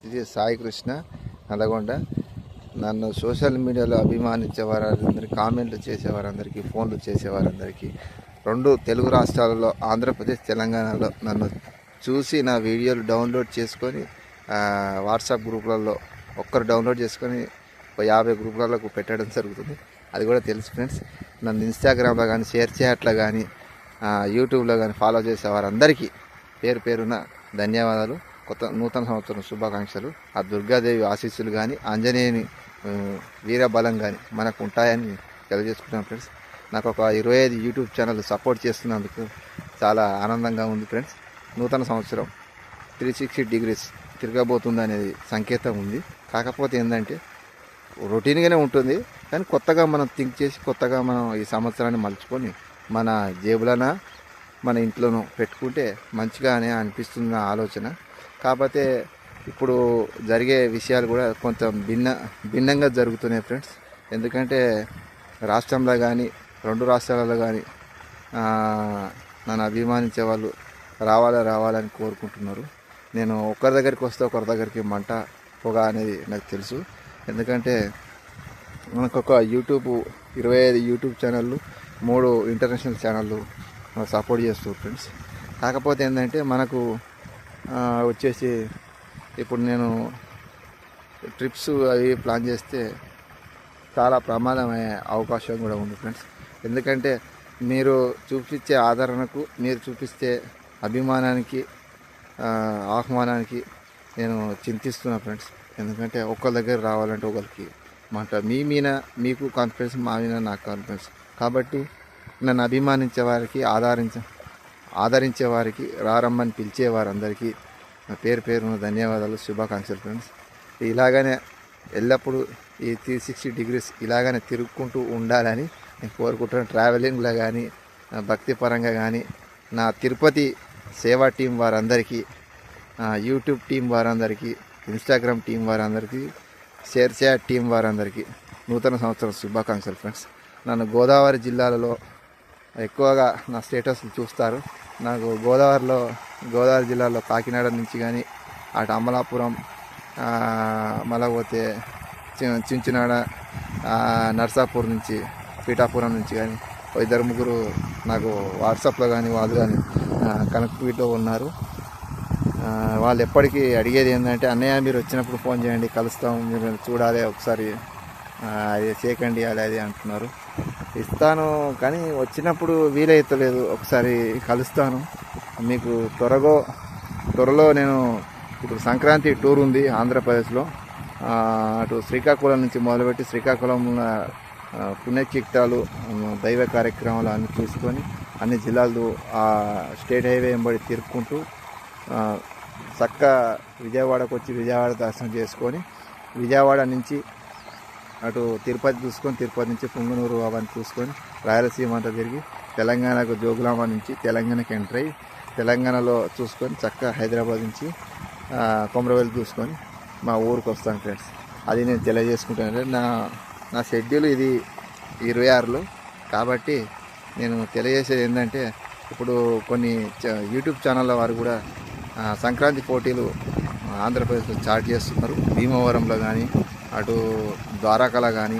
ఇది సాయి కృష్ణ నల్గొండ. నన్ను సోషల్ మీడియాలో అభిమానించే వారందరికీ, కామెంట్లు చేసేవారందరికీ, ఫోన్లు చేసేవారందరికీ, రెండు తెలుగు రాష్ట్రాలలో ఆంధ్రప్రదేశ్, తెలంగాణలో నన్ను చూసి నా వీడియోలు డౌన్లోడ్ చేసుకొని వాట్సాప్ గ్రూపులలో ఒక్కరు డౌన్లోడ్ చేసుకొని 50 గ్రూపులకు పెట్టడం జరుగుతుంది. అది కూడా తెలుసు ఫ్రెండ్స్. నన్ను ఇన్స్టాగ్రామ్లో కానీ, షేర్ చాట్లో కానీ, యూట్యూబ్లో కానీ ఫాలో చేసే వారందరికీ పేరు పేరున ధన్యవాదాలు. నూతన సంవత్సరం శుభాకాంక్షలు. ఆ దుర్గాదేవి ఆశీస్సులు కానీ, ఆంజనేయుని వీరబలం కానీ మనకు ఉంటాయని తెలియజేసుకుంటాను ఫ్రెండ్స్. నాకు ఒక 25 యూట్యూబ్ ఛానల్ సపోర్ట్ చేస్తున్నందుకు చాలా ఆనందంగా ఉంది ఫ్రెండ్స్. నూతన సంవత్సరం 360 డిగ్రీస్ తిరగబోతుంది అనేది సంకేతం ఉంది. కాకపోతే ఏంటంటే రొటీన్గానే ఉంటుంది, కానీ కొత్తగా మనం థింక్ చేసి కొత్తగా మనం ఈ సంవత్సరాన్ని మలుచుకొని మన జేబులన మన ఇంట్లోనూ పెట్టుకుంటే మంచిగానే అనిపిస్తుంది నా ఆలోచన. కాకపోతే ఇప్పుడు జరిగే విషయాలు కూడా కొంచెం భిన్నంగా జరుగుతున్నాయి ఫ్రెండ్స్. ఎందుకంటే రాష్ట్రంలో కానీ, 2 రాష్ట్రాలలో కానీ నన్ను అభిమానించే వాళ్ళు రావాలని కోరుకుంటున్నారు. నేను ఒకరి దగ్గరికి వస్తే ఒకరి దగ్గరికి మంట పొగ అనేది నాకు తెలుసు. ఎందుకంటే మనకు ఒక 25 యూట్యూబ్ ఛానళ్ళు, 3 ఇంటర్నేషనల్ ఛానళ్ళు సపోర్ట్ చేస్తారు ఫ్రెండ్స్. కాకపోతే ఏంటంటే మనకు వచ్చేసి ఇప్పుడు నేను ట్రిప్స్ అవి ప్లాన్ చేస్తే చాలా ప్రమాదమయ్యే అవకాశం కూడా ఉంది ఫ్రెండ్స్. ఎందుకంటే మీరు చూపించే ఆదరణకు, మీరు చూపిస్తే అభిమానానికి, ఆహ్వానానికి నేను చింతిస్తున్నా ఫ్రెండ్స్. ఎందుకంటే ఒకరి దగ్గర రావాలంటే ఒకరికి మాట, మీ మీద మీకు కాన్ఫిడెన్స్, మా మీద నాకు కాన్ఫిడెన్స్. కాబట్టి నన్ను అభిమానించే వారికి, ఆదరించే వారికి, రారమ్మని పిలిచే వారందరికీ నా పేరు పేరున ధన్యవాదాలు, శుభాకాంక్షలు ఫ్రెండ్స్. ఇలాగనే ఎల్లప్పుడూ ఈ 360 డిగ్రీస్ ఇలాగనే తిరుగుకుంటూ ఉండాలని నేను కోరుకుంటున్నాను. ట్రావెలింగ్లో కానీ, భక్తిపరంగా కానీ, నా తిరుపతి సేవా టీం వారందరికీ, యూట్యూబ్ టీం వారందరికీ, ఇన్స్టాగ్రామ్ టీం వారందరికీ, షేర్ చాట్ టీం వారందరికీ నూతన సంవత్సరం శుభాకాంక్షలు ఫ్రెండ్స్. నన్ను గోదావరి జిల్లాలలో ఎక్కువగా నా స్టేటస్లు చూస్తారు. నాకు గోదావరి జిల్లాలో కాకినాడ నుంచి కానీ, అటు అమలాపురం, మళ్ళీ పోతే చించునాడ, నర్సాపూర్ నుంచి, పీఠాపురం నుంచి కానీ 2-3 నాకు వాట్సాప్లో కానీ వాళ్ళు కానీ కనెక్టివిటీలో ఉన్నారు. వాళ్ళు ఎప్పటికీ అడిగేది ఏంటంటే, అన్నయ్య మీరు వచ్చినప్పుడు ఫోన్ చేయండి, కలుస్తాం, మీరు చూడాలి ఒకసారి, అది చేయకండి అది అంటున్నారు. ఇస్తాను కానీ వచ్చినప్పుడు వీలైతలేదు. ఒకసారి కలుస్తాను మీకు. త్వరలో నేను ఇప్పుడు సంక్రాంతి టూర్ ఉంది ఆంధ్రప్రదేశ్లో. అటు శ్రీకాకుళం నుంచి మొదలుపెట్టి శ్రీకాకుళంలో పుణ్యక్షేత్రాలు, దైవ కార్యక్రమాలు అన్ని చూసుకొని అన్ని జిల్లాలు ఆ స్టేట్ హైవే వెంబడి తిరుక్కుంటూ విజయవాడకు వచ్చి విజయవాడ దర్శనం చేసుకొని, విజయవాడ నుంచి అటు తిరుపతి చూసుకొని, తిరుపతి నుంచి పుంగనూరు అవన్నీ చూసుకొని, రాయలసీమ అంతా తిరిగి తెలంగాణకు జోగులాంబ నుంచి తెలంగాణకి ఎంటర్ అయ్యి తెలంగాణలో చూసుకొని హైదరాబాద్ నుంచి కొమరవెల్లి చూసుకొని మా ఊరికి వస్తాను ఫ్రెండ్స్. అది నేను తెలియజేసుకుంటాను. నా షెడ్యూల్ ఇది 26లో. కాబట్టి నేను తెలియజేసేది ఏంటంటే, ఇప్పుడు కొన్ని యూట్యూబ్ ఛానళ్ళ వారు కూడా సంక్రాంతి పోటీలు ఆంధ్రప్రదేశ్లో స్టార్ట్ చేస్తున్నారు. భీమవరంలో కానీ, అటు ద్వారకాలో కానీ.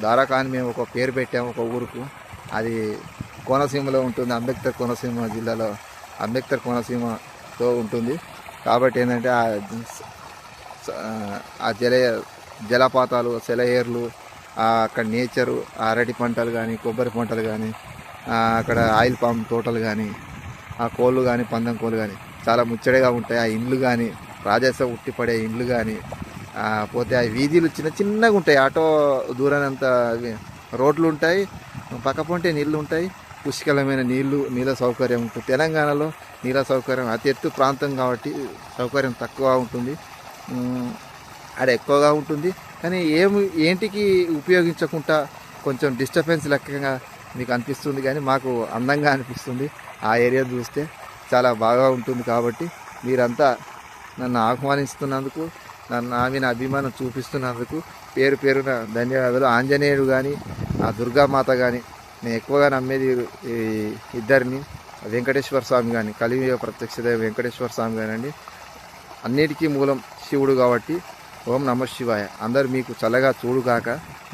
ద్వారకా అని మేము ఒక పేరు పెట్టాము ఒక ఊరుకు. అది కోనసీమలో ఉంటుంది, అంబేద్కర్ కోనసీమ జిల్లాలో అంబేద్కర్ కోనసీమతో ఉంటుంది. కాబట్టి ఏంటంటే ఆ జలపాతాలు, సెలయేర్లు, అక్కడ నేచరు, అరటి పంటలు కానీ, కొబ్బరి పంటలు కానీ, అక్కడ ఆయిల్ పామ్ తోటలు కానీ, ఆ కోళ్ళు కానీ, పందెం కోళ్ళు కానీ చాలా ముచ్చటగా ఉంటాయి. ఆ ఇండ్లు కానీ, రాజేశ ఉట్టిపడే ఇండ్లు కానీ, పోతే ఆ వీధులు చిన్నగా ఉంటాయి. ఆటో దూరానంత రోడ్లు ఉంటాయి, పక్కపొంటే నీళ్ళు ఉంటాయి, పుష్కలమైన నీళ్ళ సౌకర్యం ఉంటుంది. తెలంగాణలో నీళ్ళ సౌకర్యం అతి ఎత్తు ప్రాంతం కాబట్టి సౌకర్యం తక్కువ ఉంటుంది, ఆడ ఎక్కువగా ఉంటుంది. కానీ ఏంటికి ఉపయోగించకుండా కొంచెం డిస్టర్బెన్స్ లెక్కగా మీకు అనిపిస్తుంది, కానీ మాకు అందంగా అనిపిస్తుంది. ఆ ఏరియా చూస్తే చాలా బాగా ఉంటుంది. కాబట్టి మీరంతా నన్ను ఆహ్వానిస్తున్నందుకు, నా మీద అభిమానం చూపిస్తున్నందుకు పేరు పేరున ధన్యవాదాలు. ఆంజనేయుడు కానీ, ఆ దుర్గామాత కానీ, నేను ఎక్కువగా నమ్మేది ఇద్దరిని, వెంకటేశ్వర స్వామి కానీ, కలియుగ ప్రత్యక్ష దైవం వెంకటేశ్వర స్వామి కానివ్వండి, అన్నిటికీ మూలం శివుడు కాబట్టి ఓం నమ శివాయ. అందరూ మీకు చల్లగా చూడుగాక.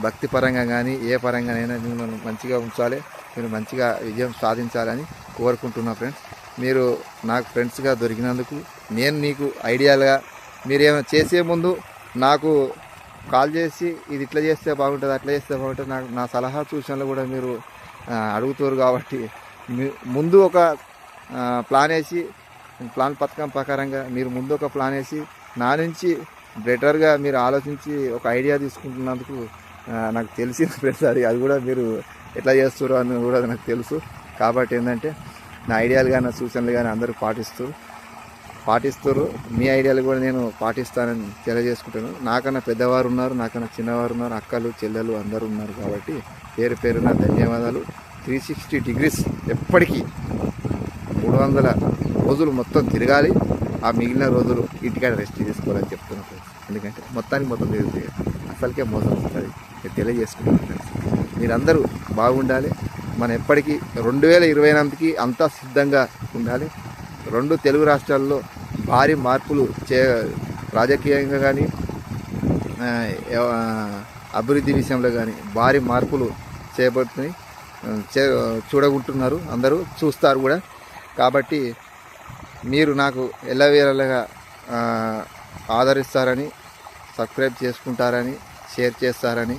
భక్తి పరంగా కానీ ఏ పరంగానైనా మిమ్మల్ని మంచిగా ఉంచాలి, మీరు మంచిగా విజయం సాధించాలని కోరుకుంటున్నా ఫ్రెండ్స్. మీరు నాకు ఫ్రెండ్స్గా దొరికినందుకు నేను మీకు ఐడియాలుగా మీరు ఏమైనా చేసే ముందు నాకు కాల్ చేసి ఇది ఇట్లా చేస్తే బాగుంటుంది, అట్లా చేస్తే బాగుంటుంది, నాకు నా సలహా సూచనలు కూడా మీరు అడుగుతారు కాబట్టి ముందు ఒక ప్లాన్ పథకం ప్రకారంగా మీరు ముందు ఒక ప్లాన్ వేసి నా నుంచి బెటర్గా మీరు ఆలోచించి ఒక ఐడియా తీసుకుంటున్నందుకు నాకు తెలిసింది ఫ్రెండ్స్. అది కూడా మీరు ఎట్లా చేస్తారు అని కూడా నాకు తెలుసు. కాబట్టి ఏంటంటే నా ఐడియాలు కానీ నా సూచనలు కానీ అందరూ పాటిస్తారు. మీ ఐడియాలు కూడా నేను పాటిస్తానని తెలియజేసుకుంటాను. నాకన్నా పెద్దవారు ఉన్నారు, నాకన్నా చిన్నవారు ఉన్నారు, అక్కలు చెల్లెలు అందరూ ఉన్నారు. కాబట్టి పేరున ధన్యవాదాలు. 360 degrees ఎప్పటికీ 300 రోజులు మొత్తం తిరగాలి. ఆ మిగిలిన రోజులు ఇంటికాడ రెస్ట్ తీసుకోవాలని చెప్తున్నాను ఫ్రెండ్స్. ఎందుకంటే మొత్తం తిరుగుతుంది, అసలుకే మోసం వస్తుంది. నేను తెలియజేసుకుంటాను ఫ్రెండ్స్. మీరందరూ బాగుండాలి. మనం ఎప్పటికీ 2028కి అంతా సిద్ధంగా ఉండాలి. 2 తెలుగు రాష్ట్రాల్లో భారీ మార్పులు రాజకీయంగా కానీ అభివృద్ధి విషయంలో కానీ భారీ మార్పులు చేయబడుతున్నాయి. చూడకుంటున్నారు, అందరూ చూస్తారు కూడా. కాబట్టి మీరు నాకు ఎల్లవేళగా ఆదరిస్తారని, సబ్స్క్రైబ్ చేసుకుంటారని, షేర్ చేస్తారని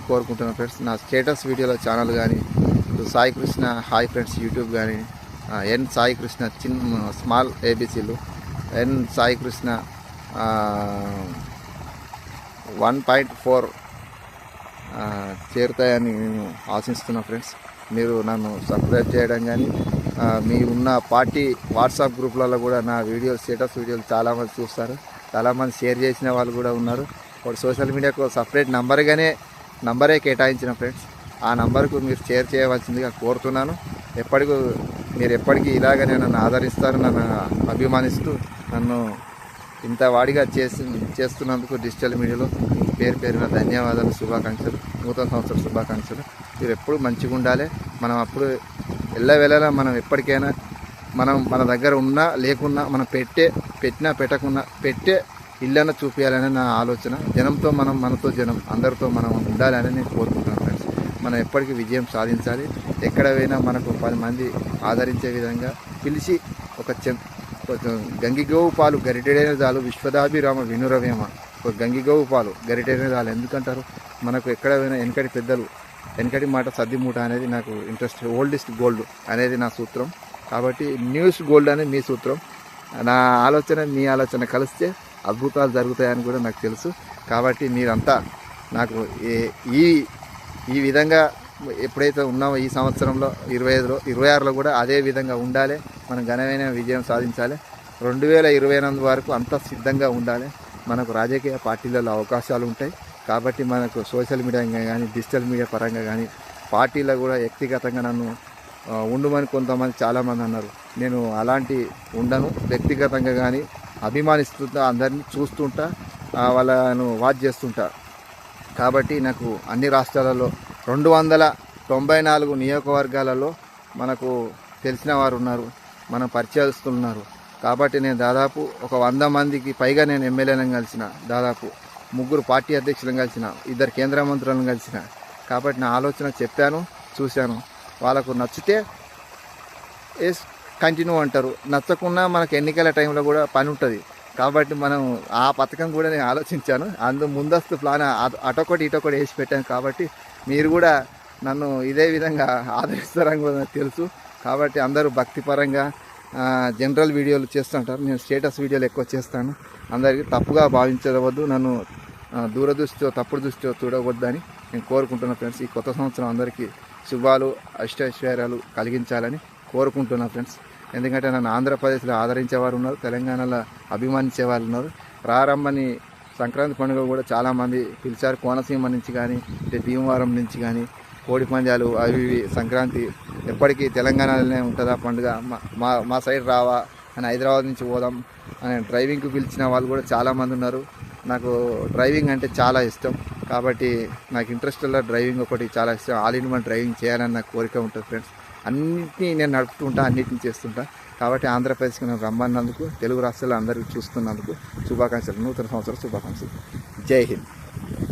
కోరుకుంటున్నాను ఫ్రెండ్స్. నా స్టేటస్ వీడియోలో ఛానల్ కానీ Sai Krishna hi friends YouTube కానీ, ఎన్ సాయి కృష్ణ స్మాల్ ఏబీసీలు, ఎన్ సాయి కృష్ణ 1.4 చేరుతాయని నేను ఆశిస్తున్నా ఫ్రెండ్స్. మీరు నన్ను సబ్స్క్రైబ్ చేయడం కానీ మీ ఉన్న పార్టీ వాట్సాప్ గ్రూప్లలో కూడా నా స్టేటస్ వీడియోలు చాలామంది చూస్తారు, చాలామంది షేర్ చేసిన వాళ్ళు కూడా ఉన్నారు. ఒకటి సోషల్ మీడియాకు సపరేట్ నంబరే కేటాయించిన ఫ్రెండ్స్. ఆ నంబర్కు మీరు షేర్ చేయవలసిందిగా కోరుతున్నాను. మీరు ఎప్పటికీ ఇలాగనే నన్ను ఆదరిస్తారు, నన్ను అభిమానిస్తూ నన్ను ఇంత వాడిగా చేస్తున్నందుకు డిజిటల్ మీడియాలో పేరున ధన్యవాదాలు, శుభాకాంక్షలు, నూతన సంవత్సర శుభాకాంక్షలు. మీరు ఎప్పుడు మంచిగా ఉండాలి. మనం అప్పుడు ఎల్లవేళలా మనం ఎప్పటికైనా మన దగ్గర ఉన్నా లేకున్నా మనం పెట్టినా పెట్టకున్నా ఇళ్ళన్నా చూపించాలని నా ఆలోచన. జనంతో మనతో జనం అందరితో మనం ఉండాలని నేను కోరుకుంటున్నాను ఫ్రెండ్స్. మనం ఎప్పటికీ విజయం సాధించాలి. ఎక్కడ పోయినా మనకు 10 మంది ఆదరించే విధంగా పిలిచి కొంచెం గంగిగోవు పాలు గరిటెడైన చాలు విశ్వదాభిరామ వినురవేమ. ఒక గంగిగోవు పాలు గరిటెడైన చాలు. ఎందుకంటారు మనకు ఎక్కడ పోయినా వెనకటి మాట సద్ది మూట అనేది నాకు ఇంట్రెస్ట్. ఓల్డెస్ట్ గోల్డ్ అనేది నా సూత్రం. కాబట్టి న్యూస్ గోల్డ్ అనేది మీ సూత్రం. నా ఆలోచన మీ ఆలోచన కలిస్తే అద్భుతాలు జరుగుతాయని కూడా నాకు తెలుసు. కాబట్టి మీరంతా నాకు ఈ విధంగా ఎప్పుడైతే ఉన్నామో ఈ సంవత్సరంలో 25లో 26లో కూడా అదే విధంగా ఉండాలి. మనం ఘనమైన విజయం సాధించాలి. 2028 వరకు అంతా సిద్ధంగా ఉండాలి. మనకు రాజకీయ పార్టీలలో అవకాశాలు ఉంటాయి. కాబట్టి మనకు సోషల్ మీడియా కానీ డిజిటల్ మీడియా పరంగా కానీ పార్టీలో కూడా వ్యక్తిగతంగా నన్ను ఉండమని కొంతమంది చాలామంది అన్నారు. నేను అలాంటి ఉండను. వ్యక్తిగతంగా కానీ అభిమానిస్తుంటా, అందరినీ చూస్తుంటా, వాళ్ళను వాచ్ చేస్తుంటా. కాబట్టి నాకు అన్ని రాష్ట్రాలలో 294 నియోజకవర్గాలలో మనకు తెలిసిన వారు ఉన్నారు, మన పరిచయస్తున్నారు. కాబట్టి నేను దాదాపు ఒక 100 మందికి పైగా నేను ఎమ్మెల్యేలను కలిసిన, దాదాపు 3 పార్టీ అధ్యక్షులను కలిసిన, 2 కేంద్ర మంత్రులను కలిసిన. కాబట్టి నా ఆలోచన చెప్పాను, చూశాను. వాళ్ళకు నచ్చితే కంటిన్యూ అంటారు, నచ్చకున్నా మనకు ఎన్నికల టైంలో కూడా పని ఉంటుంది. కాబట్టి మనం ఆ పథకం కూడా నేను ఆలోచించాను. ముందస్తు ప్లాన్ అటొకటి ఇటొకటి వేసి పెట్టాను. కాబట్టి మీరు కూడా నన్ను ఇదే విధంగా ఆదరిస్తారని కూడా నాకు తెలుసు. కాబట్టి అందరూ భక్తిపరంగా జనరల్ వీడియోలు చేస్తుంటారు, నేను స్టేటస్ వీడియోలు ఎక్కువ చేస్తాను. అందరికీ తప్పుగా భావించవద్దు, నన్ను దూరదృష్టితో తప్పుడు దృష్టితో చూడవద్దని నేను కోరుకుంటున్నాను ఫ్రెండ్స్. ఈ కొత్త సంవత్సరం అందరికీ శుభాలు అష్టైశ్వర్యాలు కలిగించాలని కోరుకుంటున్నాను ఫ్రెండ్స్. ఎందుకంటే నన్ను ఆంధ్రప్రదేశ్లో ఆదరించేవారు ఉన్నారు, తెలంగాణలో అభిమానించేవారు ఉన్నారు. రారమ్మని సంక్రాంతి పండుగ కూడా చాలామంది పిలిచారు. కోనసీమ నుంచి కానీ, భీమవరం నుంచి కానీ, కోడి పందాలు అవి సంక్రాంతి ఎప్పటికీ తెలంగాణలోనే ఉంటుందా పండుగ, మా సైడ్ రావా అని హైదరాబాద్ నుంచి పోదాం అని డ్రైవింగ్కి పిలిచిన వాళ్ళు కూడా చాలామంది ఉన్నారు. నాకు డ్రైవింగ్ అంటే చాలా ఇష్టం. కాబట్టి నాకు ఇంట్రెస్ట్ డ్రైవింగ్ ఒకటి చాలా ఇష్టం. ఆల్ ఇన్ వన్ డ్రైవింగ్ చేయాలని నాకు కోరిక ఉంటుంది ఫ్రెండ్స్. అన్నింటినీ నేను నడుపుతుంటా, అన్నింటినీ చేస్తుంటా. కాబట్టి ఆంధ్రప్రదేశ్కి నేను రమ్మన్నందుకు, తెలుగు రాష్ట్రాలు అందరికీ చూస్తున్నందుకు శుభాకాంక్షలు, నూతన సంవత్సరం శుభాకాంక్షలు. జై హింద్.